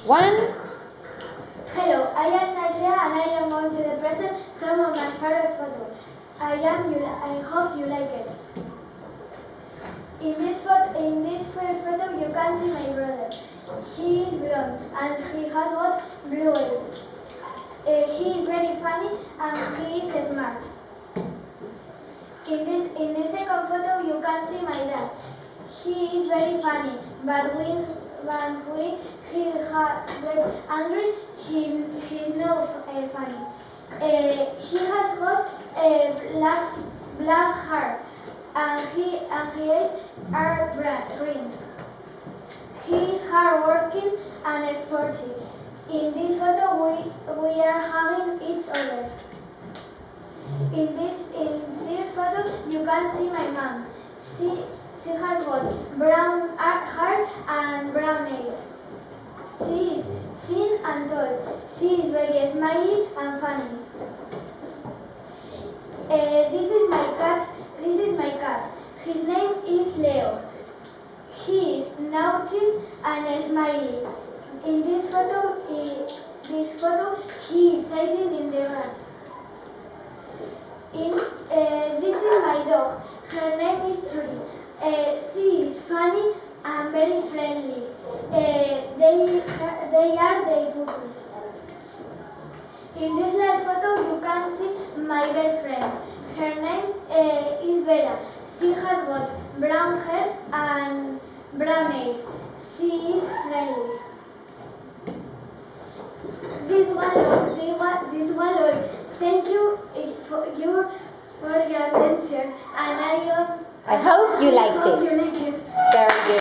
One. Hello, I am Naisea and I am going to present some of my favorite photos. I hope you like it. In this first photo, you can see my brother. He is blonde and he has got blue eyes. He is very funny and he is smart. In this second photo, you can see my dad. He is very funny, but when he gets angry, he is not funny. He has got black hair, and his eyes are green. He is hardworking and sporty. In this photo, we are having each other. In this photo, you can see my mom. She has got brown hair and brown eyes. She is thin and tall. She is very smiley and funny. This is my cat. This is my cat. His name is Leo. He is naughty and smiley. In this photo, he is sitting in the grass. This is my dog. Her name is Trudy. She is funny and very friendly. They are the puppies. In this last photo, you can see my best friend. Her name is Bella. She has got brown hair and brown eyes. She is friendly. This one all. Thank you for your attention, and I hope you liked it. hope you like it. Very good.